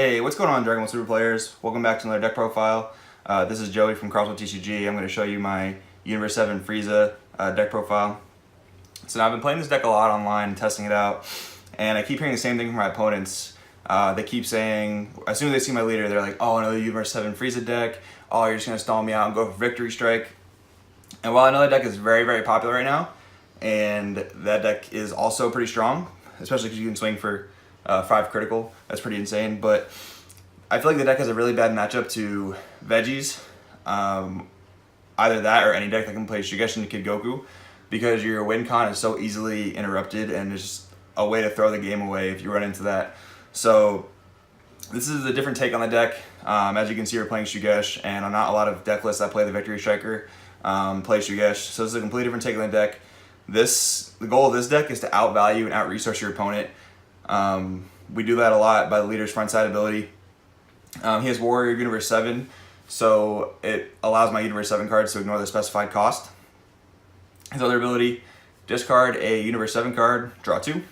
Hey, what's going on, Dragon Ball Super players? Welcome back to another deck profile. This is Joey from Crosswell TCG. I'm going to show you my U7 Frieza deck profile. So now I've been playing this deck a lot online, testing it out, and I keep hearing the same thing from my opponents. They keep saying, as soon as they see my leader, they're like, oh, another U7 Frieza deck. Oh, you're just going to stall me out and go for Victory Strike. And while I know that deck is very, very popular right now, and that deck is also pretty strong, especially because you can swing for 5 critical. That's pretty insane, but I feel like the deck has a really bad matchup to Veggies. Either that or any deck that can play Shigeshi Kid Goku, because your win con is so easily interrupted and it's just a way to throw the game away if you run into that. So this is a different take on the deck. As you can see, we're playing Shigeshi, and on not a lot of deck lists that play the Victory Striker play Shigeshi. So this is a completely different take on the deck. The goal of this deck is to outvalue and out-resource your opponent. We do that a lot by the leader's front side ability. He has Warrior Universe 7, so it allows my Universe 7 cards to ignore the specified cost. His other ability, discard a Universe 7 card, draw 2,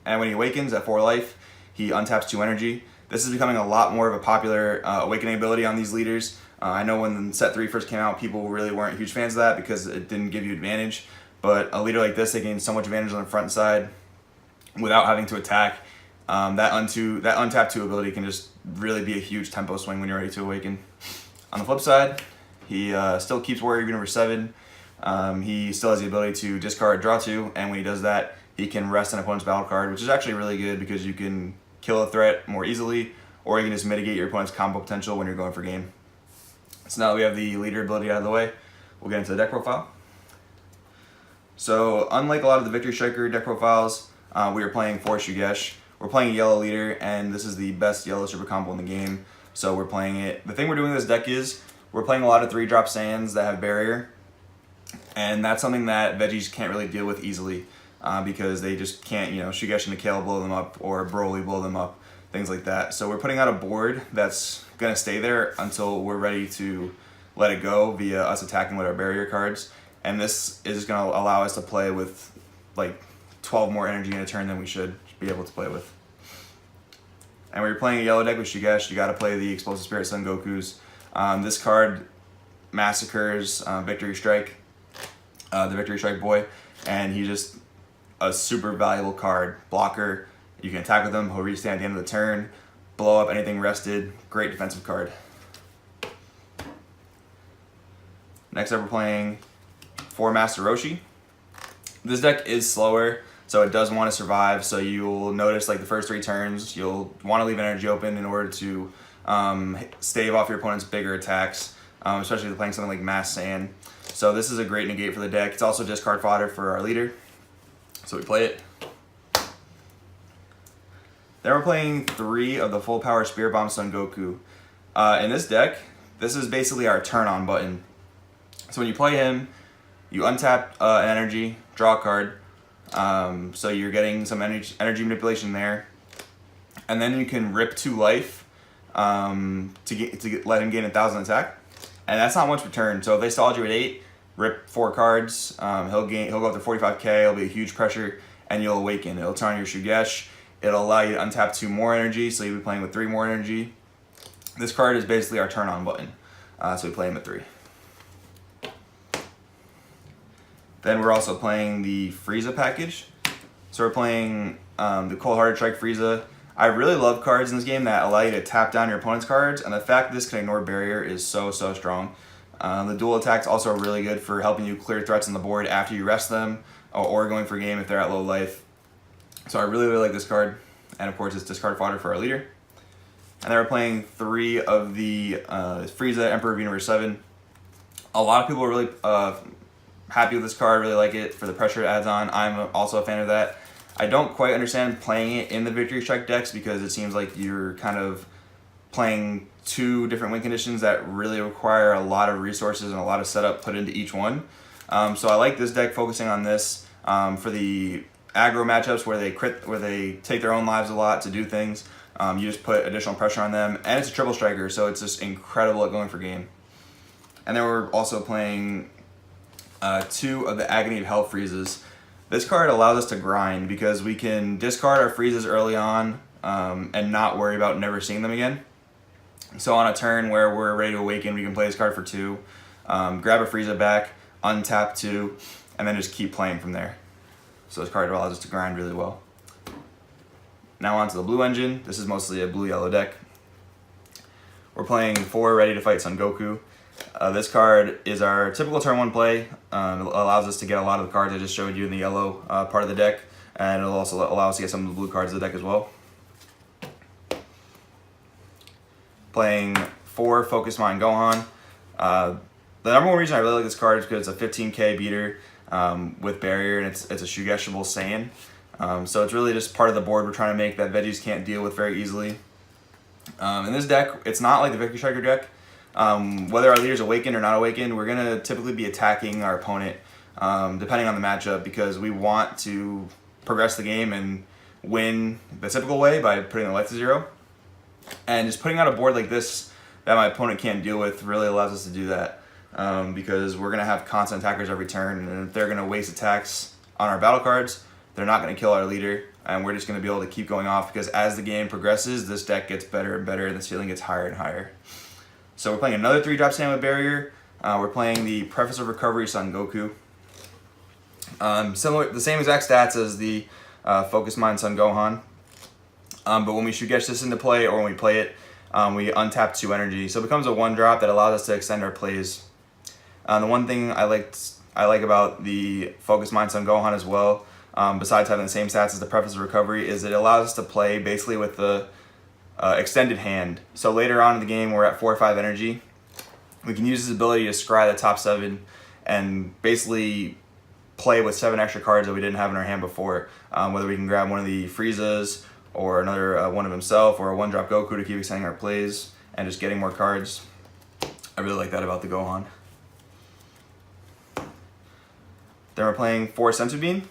and when he awakens at 4 life, he untaps 2 energy. This is becoming a lot more of a popular awakening ability on these leaders. I know when set 3 first came out, people really weren't huge fans of that because it didn't give you advantage, but a leader like this, they gain so much advantage on the front side without having to attack. That untap 2 ability can just really be a huge tempo swing when you're ready to awaken. On the flip side, he still keeps Warrior Universe 7. He still has the ability to discard, draw 2, and when he does that, he can rest an opponent's battle card, which is actually really good because you can kill a threat more easily, or you can just mitigate your opponent's combo potential when you're going for game. So now that we have the leader ability out of the way, we'll get into the deck profile. So unlike a lot of the Victory Striker deck profiles, we are playing for Shigeshi. We're playing a yellow leader, and this is the best yellow super combo in the game, so we're playing it. The thing we're doing with this deck is we're playing a lot of 3-drop Saiyans that have barrier, and that's something that Veggies can't really deal with easily because they just can't, Shigeshi and Kale blow them up, or Broly blow them up, things like that. So we're putting out a board that's going to stay there until we're ready to let it go via us attacking with our barrier cards, and this is going to allow us to play with like 12 more energy in a turn than we should be able to play with. And when you're playing a yellow deck with Shigeshi, you got to play the Explosive Spirit Son Gokus. This card massacres Victory Strike, the Victory Strike boy, and he's just a super valuable card. Blocker, you can attack with him, he'll restand at the end of the turn, blow up anything rested, great defensive card. Next up we're playing for Master Roshi. This deck is slower, so it does want to survive, so you'll notice like the first 3 turns, you'll want to leave energy open in order to stave off your opponent's bigger attacks, especially if you're playing something like Mass Saiyan. So this is a great negate for the deck. It's also discard fodder for our leader, so we play it. Then we're playing 3 of the full power Spirit Bomb Son Goku. In this deck, this is basically our turn on button. So when you play him, you untap an energy, draw a card, so you're getting some energy manipulation there, and then you can rip 2 life to let him gain 1,000 attack, and that's not much per turn. So if they stalled you at 8, rip 4 cards, he'll go up to 45k. It'll be a huge pressure, and you'll awaken. It'll turn on your Shigeshi. It'll allow you to untap 2 more energy, so you'll be playing with 3 more energy. This card is basically our turn on button, so we play him at 3. Then we're also playing the Frieza package. So we're playing the Cold Hearted Strike Frieza. I really love cards in this game that allow you to tap down your opponent's cards, and the fact that this can ignore barrier is so strong. The dual attack's also really good for helping you clear threats on the board after you rest them, or going for game if they're at low life. So I really like this card, and of course it's discard fodder for our leader. And then we're playing 3 of the Frieza Emperor of Universe 7. A lot of people are really happy with this card, really like it for the pressure it adds on. I'm also a fan of that. I don't quite understand playing it in the Victory Strike decks because it seems like you're kind of playing 2 different win conditions that really require a lot of resources and a lot of setup put into each one. So I like this deck focusing on this for the aggro matchups where they take their own lives a lot to do things. You just put additional pressure on them, and it's a triple striker, so it's just incredible at going for game. And then we're also playing 2 of the Agony of Hell Friezas. This card allows us to grind because we can discard our Friezas early on and not worry about never seeing them again. So on a turn where we're ready to awaken, we can play this card for 2, grab a Frieza back, untap 2, and then just keep playing from there. So this card allows us to grind really well. Now on to the blue engine. This is mostly a blue-yellow deck. We're playing 4 Ready to Fight Son Goku. This card is our typical turn 1 play. It allows us to get a lot of the cards I just showed you in the yellow part of the deck, and it'll also allow us to get some of the blue cards of the deck as well. Playing 4 Focus Mind Gohan. The number one reason I really like this card is because it's a 15k beater with barrier, and it's a Shugeshable Saiyan. So it's really just part of the board we're trying to make that Veggies can't deal with very easily. In this deck, it's not like the Victory Striker deck. Whether our leader's awakened or not awakened, we're going to typically be attacking our opponent depending on the matchup, because we want to progress the game and win the typical way by putting the life to 0. And just putting out a board like this that my opponent can't deal with really allows us to do that, because we're going to have constant attackers every turn, and if they're going to waste attacks on our battle cards, they're not going to kill our leader, and we're just going to be able to keep going off, because as the game progresses, this deck gets better and better, and the ceiling gets higher and higher. So we're playing another 3-drop Saiyan with barrier. We're playing the Preface of Recovery Son Goku. Similar, the same exact stats as the Focus Mind Son Gohan. But when we Shugesh this into play, or when we play it, we untap 2 energy. So it becomes a 1-drop that allows us to extend our plays. The one thing I like about the Focus Mind Son Gohan as well, besides having the same stats as the Preface of Recovery, is it allows us to play basically with the extended hand. So later on in the game, we're at 4 or 5 energy. We can use this ability to scry the top 7 and basically play with 7 extra cards that we didn't have in our hand before. Whether we can grab one of the Friezas, or another one of himself, or a 1-drop Goku to keep extending our plays and just getting more cards. I really like that about the Gohan. Then we're playing 4 Senzu Bean.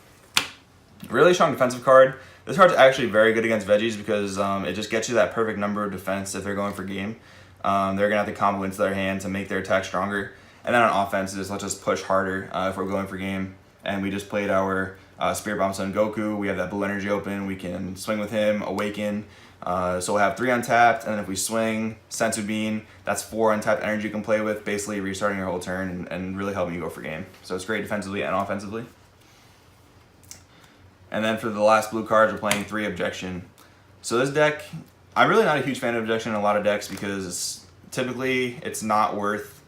Really strong defensive card. This card's actually very good against Veggies because it just gets you that perfect number of defense if they're going for game. They're going to have to combo into their hand to make their attack stronger. And then on offense, it just lets us push harder if we're going for game. And we just played our Spirit Bomb Son Goku. We have that blue energy open. We can swing with him, awaken. So we'll have 3 untapped, and then if we swing Senzu Bean, that's 4 untapped energy you can play with, basically restarting your whole turn and really helping you go for game. So it's great defensively and offensively. And then for the last blue cards, we're playing 3 Objection. So this deck, I'm really not a huge fan of Objection in a lot of decks because typically it's not worth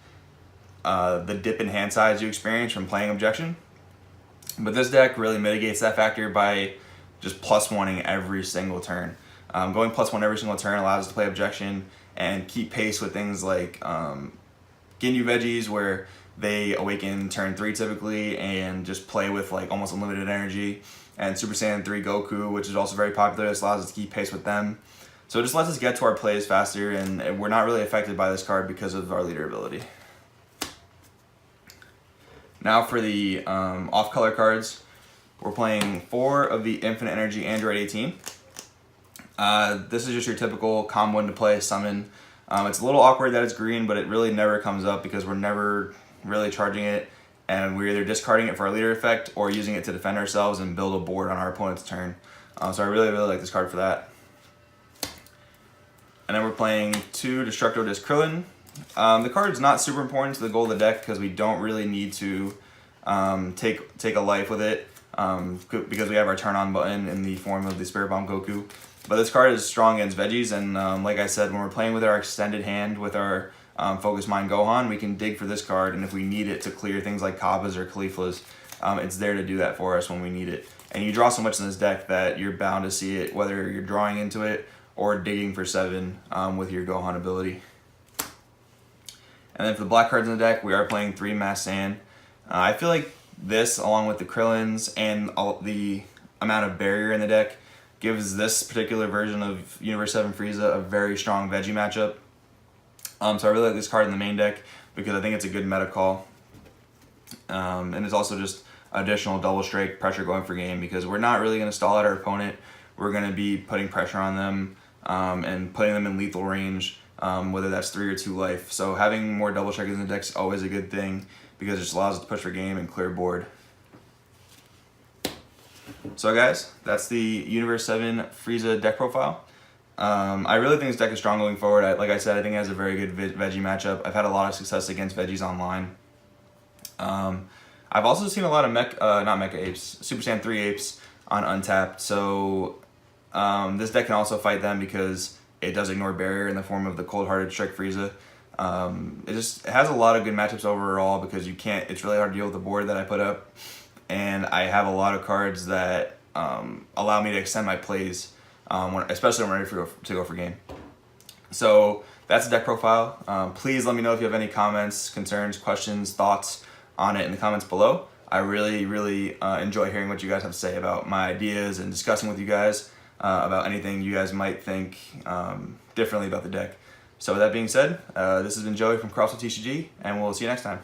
the dip in hand size you experience from playing Objection. But this deck really mitigates that factor by just +1ing every single turn. Going +1 every single turn allows us to play Objection and keep pace with things like Ginyu Veggies, where they awaken turn 3 typically and just play with like almost unlimited energy. And Super Saiyan 3 Goku, which is also very popular. This allows us to keep pace with them. So it just lets us get to our plays faster, and we're not really affected by this card because of our leader ability. Now for the off-color cards, we're playing 4 of the Infinite Energy Android 18. This is just your typical combo into play summon. It's a little awkward that it's green, but it really never comes up because we're never really charging it, and we're either discarding it for our leader effect or using it to defend ourselves and build a board on our opponent's turn. So I really like this card for that. And then we're playing 2 Destructo Disc Krillin. The card is not super important to the goal of the deck because we don't really need to take a life with it because we have our turn on button in the form of the Spirit Bomb Goku. But this card is strong against Veggies, and like I said, when we're playing with our extended hand with our Focus Mind Gohan, we can dig for this card, and if we need it to clear things like Kabbas or Cauliflas, it's there to do that for us when we need it. And you draw so much in this deck that you're bound to see it, whether you're drawing into it or digging for 7 with your Gohan ability. And then for the black cards in the deck, we are playing 3 Masked Saiyan. I feel like this, along with the Krillins and all the amount of barrier in the deck, gives this particular version of U7 Frieza a very strong Veggie matchup. So I really like this card in the main deck because I think it's a good meta call. And it's also just additional double strike pressure going for game because we're not really going to stall out our opponent. We're going to be putting pressure on them and putting them in lethal range, whether that's 3 or 2 life. So having more double strikers in the deck is always a good thing because it just allows us to push for game and clear board. So guys, that's the U7 Frieza deck profile. I really think this deck is strong going forward. Like I said, I think it has a very good Veggie matchup. I've had a lot of success against Veggies online. I've also seen a lot of not Mecha Apes, Super Saiyan 3 Apes on Untapped, so this deck can also fight them because it does ignore barrier in the form of the Cold Hearted Strike Frieza. It has a lot of good matchups overall because it's really hard to deal with the board that I put up, and I have a lot of cards that allow me to extend my plays, especially when I'm ready to go for game. So that's the deck profile. Please let me know if you have any comments, concerns, questions, thoughts on it in the comments below. I really, really enjoy hearing what you guys have to say about my ideas and discussing with you guys about anything you guys might think differently about the deck. So with that being said, this has been Joey from CrossFit TCG, and we'll see you next time.